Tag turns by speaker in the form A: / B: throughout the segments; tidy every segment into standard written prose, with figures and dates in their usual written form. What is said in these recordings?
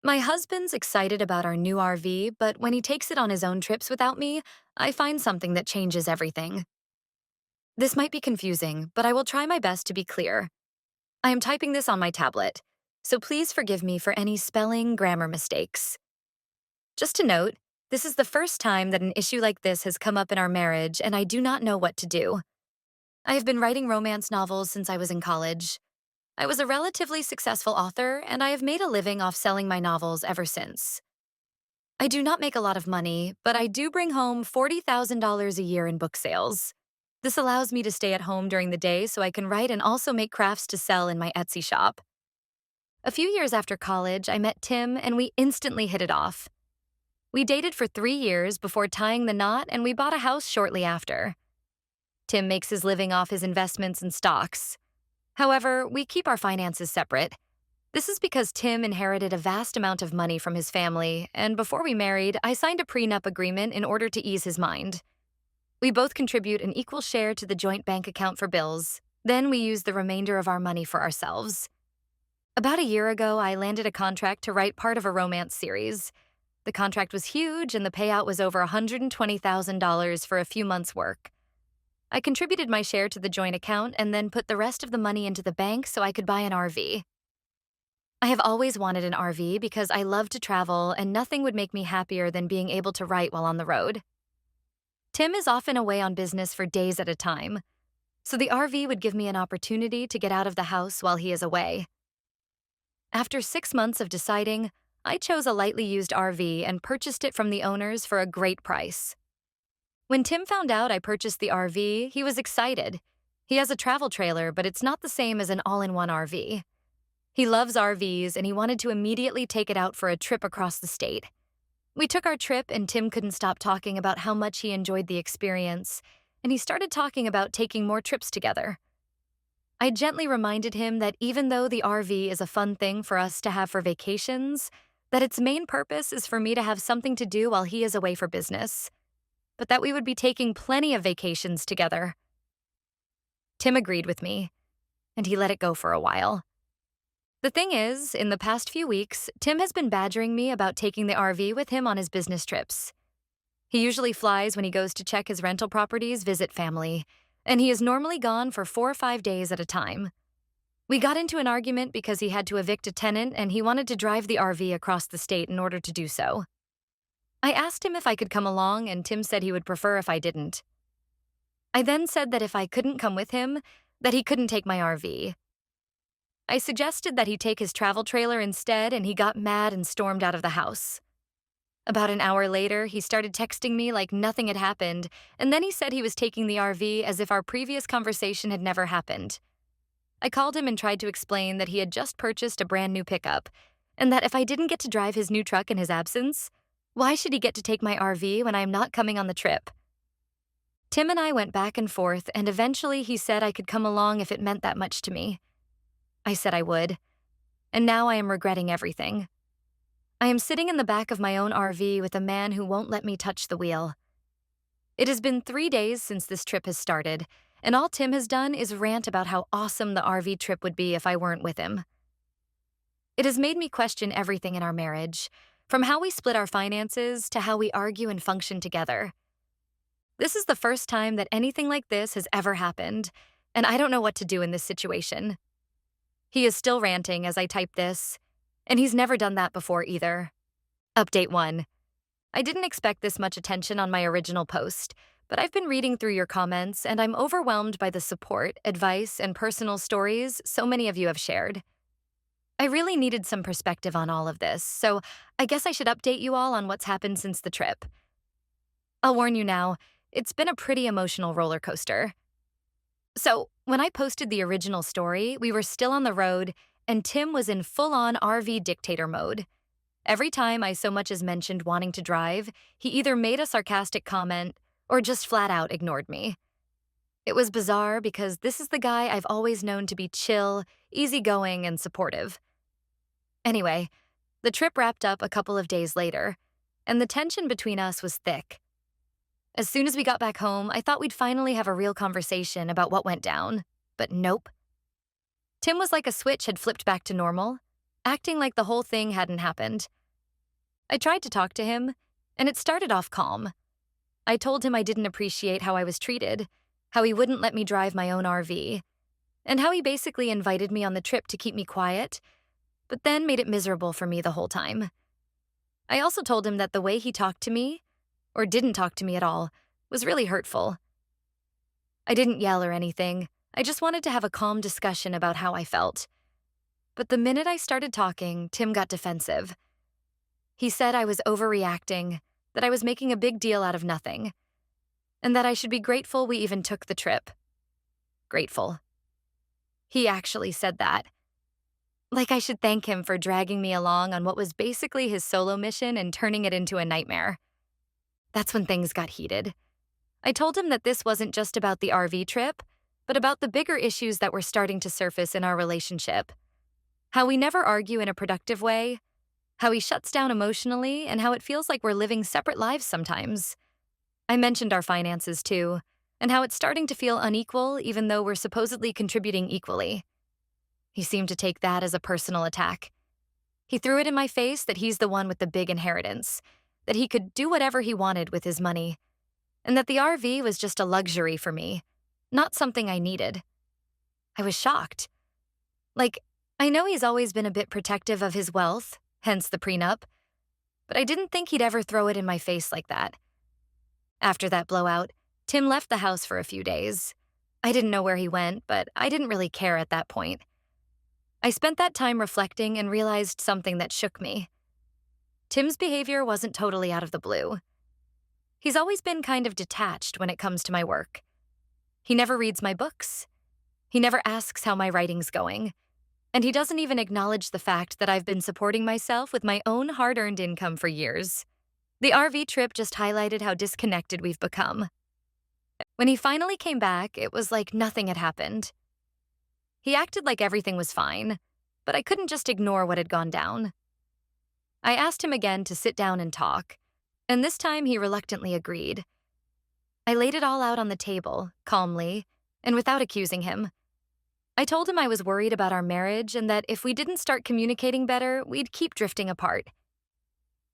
A: My husband's excited about our new RV, but when he takes it on his own trips without me, I find something that changes everything. This might be confusing, but I will try my best to be clear. I am typing this on my tablet, so please forgive me for any spelling, grammar mistakes. Just to note, this is the first time that an issue like this has come up in our marriage, and I do not know what to do. I have been writing romance novels since I was in college. I was a relatively successful author, and I have made a living off selling my novels ever since. I do not make a lot of money, but I do bring home $40,000 a year in book sales. This allows me to stay at home during the day so I can write and also make crafts to sell in my Etsy shop. A few years after college, I met Tim and we instantly hit it off. We dated for 3 years before tying the knot, and we bought a house shortly after. Tim makes his living off his investments and stocks. However, we keep our finances separate. This is because Tim inherited a vast amount of money from his family, and before we married, I signed a prenup agreement in order to ease his mind. We both contribute an equal share to the joint bank account for bills. Then we use the remainder of our money for ourselves. About a year ago, I landed a contract to write part of a romance series. The contract was huge, and the payout was over $120,000 for a few months' work. I contributed my share to the joint account and then put the rest of the money into the bank so I could buy an RV. I have always wanted an RV because I love to travel, and nothing would make me happier than being able to write while on the road. Tim is often away on business for days at a time, so the RV would give me an opportunity to get out of the house while he is away. After 6 months of deciding, I chose a lightly used RV and purchased it from the owners for a great price. When Tim found out I purchased the RV, he was excited. He has a travel trailer, but it's not the same as an all-in-one RV. He loves RVs, and he wanted to immediately take it out for a trip across the state. We took our trip, and Tim couldn't stop talking about how much he enjoyed the experience, and he started talking about taking more trips together. I gently reminded him that even though the RV is a fun thing for us to have for vacations, that its main purpose is for me to have something to do while he is away for business, but that we would be taking plenty of vacations together. Tim agreed with me, and he let it go for a while. The thing is, in the past few weeks, Tim has been badgering me about taking the RV with him on his business trips. He usually flies when he goes to check his rental properties, visit family, and he is normally gone for 4 or 5 days at a time. We got into an argument because he had to evict a tenant and he wanted to drive the RV across the state in order to do so. I asked him if I could come along, and Tim said he would prefer if I didn't. I then said that if I couldn't come with him, that he couldn't take my RV. I suggested that he take his travel trailer instead, and he got mad and stormed out of the house. About an hour later, he started texting me like nothing had happened, and then he said he was taking the RV as if our previous conversation had never happened. I called him and tried to explain that he had just purchased a brand new pickup, and that if I didn't get to drive his new truck in his absence, why should he get to take my RV when I am not coming on the trip? Tim and I went back and forth, and eventually he said I could come along if it meant that much to me. I said I would, and now I am regretting everything. I am sitting in the back of my own RV with a man who won't let me touch the wheel. It has been 3 days since this trip has started, and all Tim has done is rant about how awesome the RV trip would be if I weren't with him. It has made me question everything in our marriage, from how we split our finances to how we argue and function together. This is the first time that anything like this has ever happened, and I don't know what to do in this situation. He is still ranting as I type this, and he's never done that before either. Update 1. I didn't expect this much attention on my original post, but I've been reading through your comments, and I'm overwhelmed by the support, advice, and personal stories so many of you have shared. I really needed some perspective on all of this, so I guess I should update you all on what's happened since the trip. I'll warn you now, it's been a pretty emotional roller coaster. So, when I posted the original story, we were still on the road, and Tim was in full-on RV dictator mode. Every time I so much as mentioned wanting to drive, he either made a sarcastic comment or just flat out ignored me. It was bizarre because this is the guy I've always known to be chill, easygoing, and supportive. Anyway, the trip wrapped up a couple of days later, and the tension between us was thick. As soon as we got back home, I thought we'd finally have a real conversation about what went down, but nope. Tim was like a switch had flipped back to normal. acting like the whole thing hadn't happened. I tried to talk to him, and it started off calm. I told him I didn't appreciate how I was treated, how he wouldn't let me drive my own RV, and how he basically invited me on the trip to keep me quiet, but then made it miserable for me the whole time. I also told him that the way he talked to me, or didn't talk to me at all, was really hurtful. I didn't yell or anything. I just wanted to have a calm discussion about how I felt. But the minute I started talking, Tim got defensive. He said I was overreacting, that I was making a big deal out of nothing, and that I should be grateful we even took the trip. Grateful. He actually said that. Like I should thank him for dragging me along on what was basically his solo mission and turning it into a nightmare. That's when things got heated. I told him that this wasn't just about the RV trip, but about the bigger issues that were starting to surface in our relationship. How we never argue in a productive way, how he shuts down emotionally, and how it feels like we're living separate lives sometimes. I mentioned our finances too, and how it's starting to feel unequal even though we're supposedly contributing equally. He seemed to take that as a personal attack. He threw it in my face that he's the one with the big inheritance, that he could do whatever he wanted with his money, and that the RV was just a luxury for me, not something I needed. I was shocked. Like, I know he's always been a bit protective of his wealth, hence the prenup, but I didn't think he'd ever throw it in my face like that. After that blowout, Tim left the house for a few days. I didn't know where he went, but I didn't really care at that point. I spent that time reflecting and realized something that shook me. Tim's behavior wasn't totally out of the blue. He's always been kind of detached when it comes to my work. He never reads my books. He never asks how my writing's going. And he doesn't even acknowledge the fact that I've been supporting myself with my own hard-earned income for years. The RV trip just highlighted how disconnected we've become. When he finally came back, it was like nothing had happened. He acted like everything was fine, but I couldn't just ignore what had gone down. I asked him again to sit down and talk, and this time he reluctantly agreed. I laid it all out on the table, calmly, and without accusing him. I told him I was worried about our marriage and that if we didn't start communicating better, we'd keep drifting apart.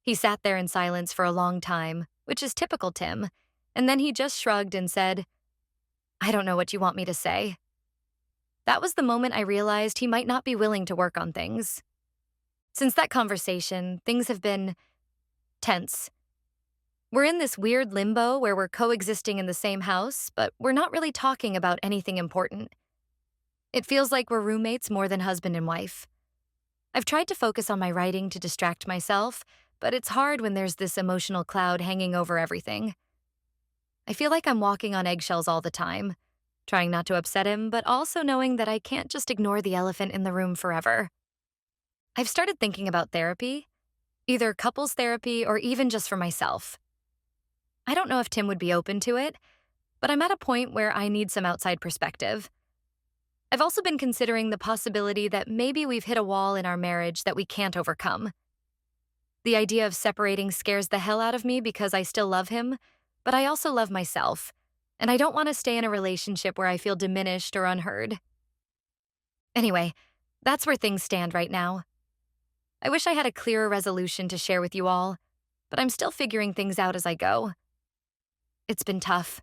A: He sat there in silence for a long time, which is typical Tim, and then he just shrugged and said, "I don't know what you want me to say." That was the moment I realized he might not be willing to work on things. Since that conversation, things have been tense. We're in this weird limbo where we're coexisting in the same house, but we're not really talking about anything important. It feels like we're roommates more than husband and wife. I've tried to focus on my writing to distract myself, but it's hard when there's this emotional cloud hanging over everything. I feel like I'm walking on eggshells all the time, trying not to upset him, but also knowing that I can't just ignore the elephant in the room forever. I've started thinking about therapy, either couples therapy or even just for myself. I don't know if Tim would be open to it, but I'm at a point where I need some outside perspective. I've also been considering the possibility that maybe we've hit a wall in our marriage that we can't overcome. The idea of separating scares the hell out of me because I still love him, but I also love myself, and I don't want to stay in a relationship where I feel diminished or unheard. Anyway, that's where things stand right now. I wish I had a clearer resolution to share with you all, but I'm still figuring things out as I go. It's been tough,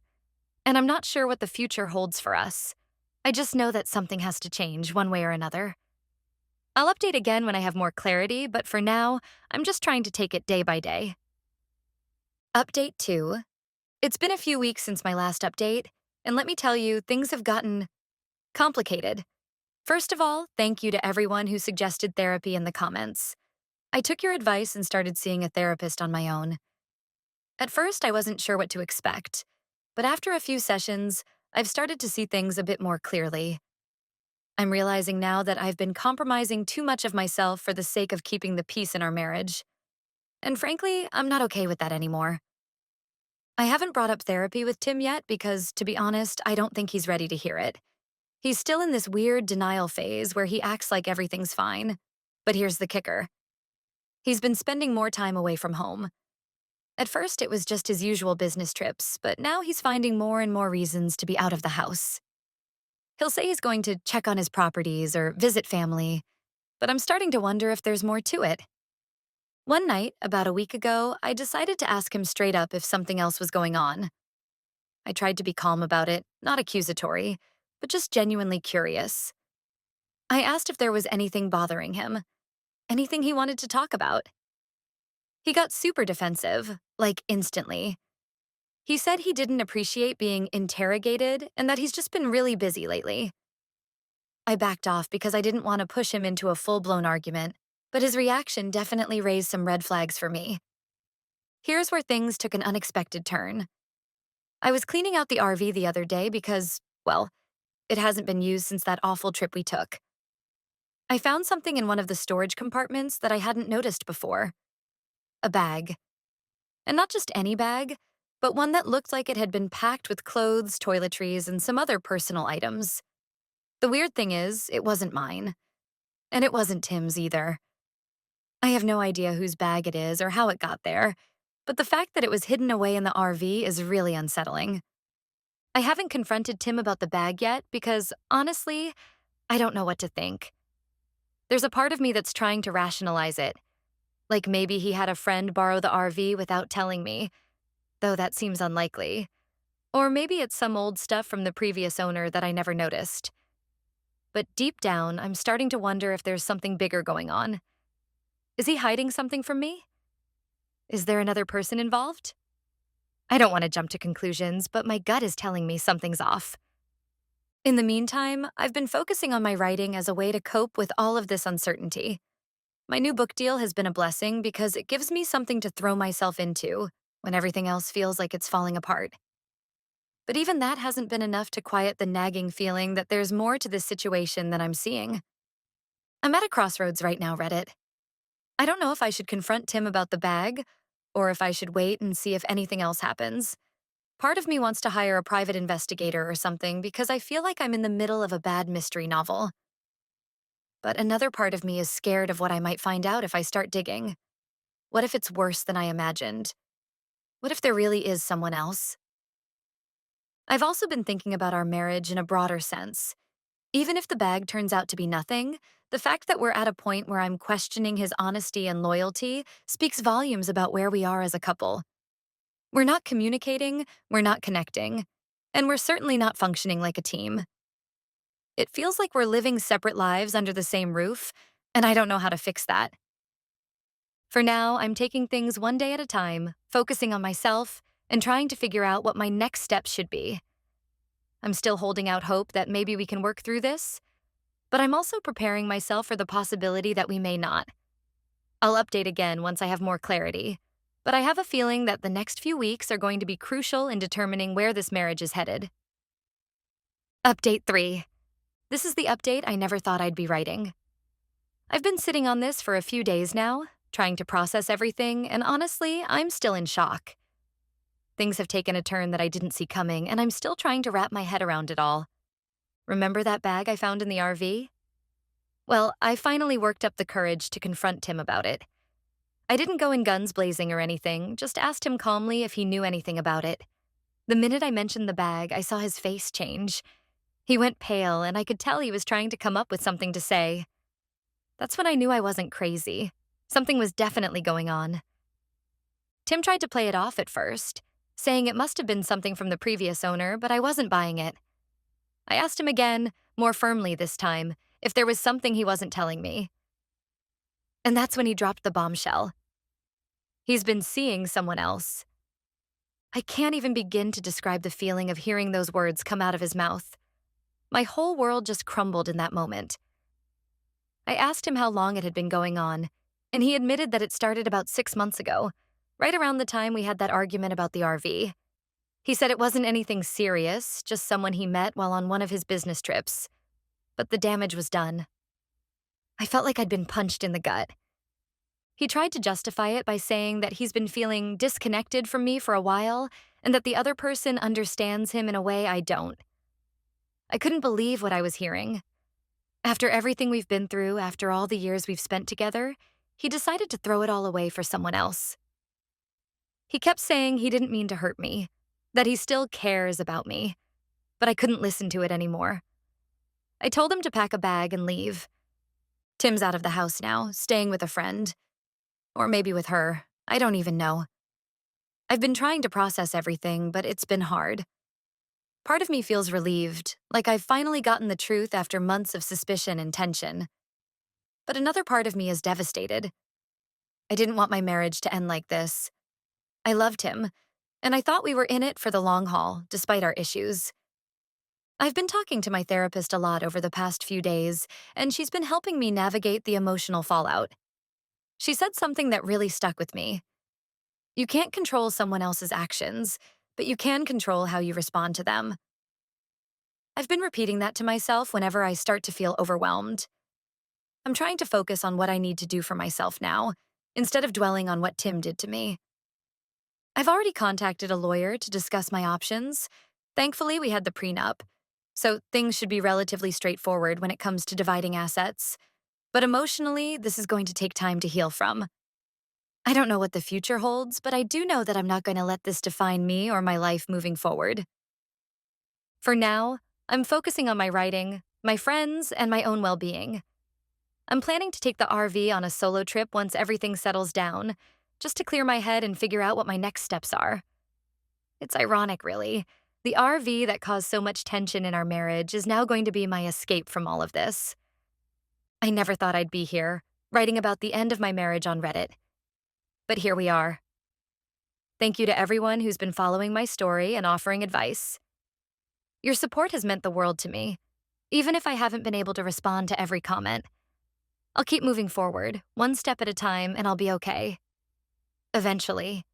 A: and I'm not sure what the future holds for us. I just know that something has to change one way or another. I'll update again when I have more clarity, but for now, I'm just trying to take it day by day. Update 2. It's been a few weeks since my last update, and let me tell you, things have gotten complicated. First of all, thank you to everyone who suggested therapy in the comments. I took your advice and started seeing a therapist on my own. At first, I wasn't sure what to expect, but after a few sessions, I've started to see things a bit more clearly. I'm realizing now that I've been compromising too much of myself for the sake of keeping the peace in our marriage. And frankly, I'm not okay with that anymore. I haven't brought up therapy with Tim yet because, to be honest, I don't think he's ready to hear it. He's still in this weird denial phase where he acts like everything's fine. But here's the kicker. He's been spending more time away from home. At first, it was just his usual business trips, but now he's finding more and more reasons to be out of the house. He'll say he's going to check on his properties or visit family, but I'm starting to wonder if there's more to it. One night, about a week ago, I decided to ask him straight up if something else was going on. I tried to be calm about it, not accusatory, but just genuinely curious. I asked if there was anything bothering him, anything he wanted to talk about. He got super defensive, like instantly. He said he didn't appreciate being interrogated and that he's just been really busy lately. I backed off because I didn't want to push him into a full-blown argument, but his reaction definitely raised some red flags for me. Here's where things took an unexpected turn. I was cleaning out the RV the other day because, well, it hasn't been used since that awful trip we took. I found something in one of the storage compartments that I hadn't noticed before. A bag. And not just any bag, but one that looked like it had been packed with clothes, toiletries, and some other personal items. The weird thing is, it wasn't mine. And it wasn't Tim's either. I have no idea whose bag it is or how it got there, but the fact that it was hidden away in the RV is really unsettling. I haven't confronted Tim about the bag yet because, honestly, I don't know what to think. There's a part of me that's trying to rationalize it. Like maybe he had a friend borrow the RV without telling me, though that seems unlikely. Or maybe it's some old stuff from the previous owner that I never noticed. But deep down, I'm starting to wonder if there's something bigger going on. Is he hiding something from me? Is there another person involved? I don't want to jump to conclusions, but my gut is telling me something's off. In the meantime, I've been focusing on my writing as a way to cope with all of this uncertainty. My new book deal has been a blessing because it gives me something to throw myself into when everything else feels like it's falling apart. But even that hasn't been enough to quiet the nagging feeling that there's more to this situation than I'm seeing. I'm at a crossroads right now, Reddit. I don't know if I should confront Tim about the bag, or if I should wait and see if anything else happens. Part of me wants to hire a private investigator or something because I feel like I'm in the middle of a bad mystery novel. But another part of me is scared of what I might find out if I start digging. What if it's worse than I imagined? What if there really is someone else? I've also been thinking about our marriage in a broader sense. Even if the bag turns out to be nothing, the fact that we're at a point where I'm questioning his honesty and loyalty speaks volumes about where we are as a couple. We're not communicating, we're not connecting, and we're certainly not functioning like a team. It feels like we're living separate lives under the same roof, and I don't know how to fix that. For now, I'm taking things one day at a time, focusing on myself, and trying to figure out what my next steps should be. I'm still holding out hope that maybe we can work through this, but I'm also preparing myself for the possibility that we may not. I'll update again once I have more clarity, but I have a feeling that the next few weeks are going to be crucial in determining where this marriage is headed. Update 3. This is the update I never thought I'd be writing. I've been sitting on this for a few days now, trying to process everything, and honestly, I'm still in shock. Things have taken a turn that I didn't see coming, and I'm still trying to wrap my head around it all. Remember that bag I found in the RV? Well, I finally worked up the courage to confront Tim about it. I didn't go in guns blazing or anything, just asked him calmly if he knew anything about it. The minute I mentioned the bag, I saw his face change. He went pale, and I could tell he was trying to come up with something to say. That's when I knew I wasn't crazy. Something was definitely going on. Tim tried to play it off at first, saying it must have been something from the previous owner, but I wasn't buying it. I asked him again, more firmly this time, if there was something he wasn't telling me. And that's when he dropped the bombshell. He's been seeing someone else. I can't even begin to describe the feeling of hearing those words come out of his mouth. My whole world just crumbled in that moment. I asked him how long it had been going on, and he admitted that it started about 6 months ago, right around the time we had that argument about the RV. He said it wasn't anything serious, just someone he met while on one of his business trips. But the damage was done. I felt like I'd been punched in the gut. He tried to justify it by saying that he's been feeling disconnected from me for a while and that the other person understands him in a way I don't. I couldn't believe what I was hearing. After everything we've been through, after all the years we've spent together, he decided to throw it all away for someone else. He kept saying he didn't mean to hurt me, that he still cares about me, but I couldn't listen to it anymore. I told him to pack a bag and leave. Tim's out of the house now, staying with a friend. Or maybe with her. I don't even know. I've been trying to process everything, but it's been hard. Part of me feels relieved, like I've finally gotten the truth after months of suspicion and tension. But another part of me is devastated. I didn't want my marriage to end like this. I loved him, and I thought we were in it for the long haul, despite our issues. I've been talking to my therapist a lot over the past few days, and she's been helping me navigate the emotional fallout. She said something that really stuck with me. You can't control someone else's actions, but you can control how you respond to them. I've been repeating that to myself whenever I start to feel overwhelmed. I'm trying to focus on what I need to do for myself now, instead of dwelling on what Tim did to me. I've already contacted a lawyer to discuss my options. Thankfully, we had the prenup, so things should be relatively straightforward when it comes to dividing assets. But emotionally, this is going to take time to heal from. I don't know what the future holds, but I do know that I'm not going to let this define me or my life moving forward. For now, I'm focusing on my writing, my friends, and my own well-being. I'm planning to take the RV on a solo trip once everything settles down, just to clear my head and figure out what my next steps are. It's ironic, really. The RV that caused so much tension in our marriage is now going to be my escape from all of this. I never thought I'd be here, writing about the end of my marriage on Reddit. But here we are. Thank you to everyone who's been following my story and offering advice. Your support has meant the world to me, even if I haven't been able to respond to every comment. I'll keep moving forward, one step at a time, and I'll be okay. Eventually.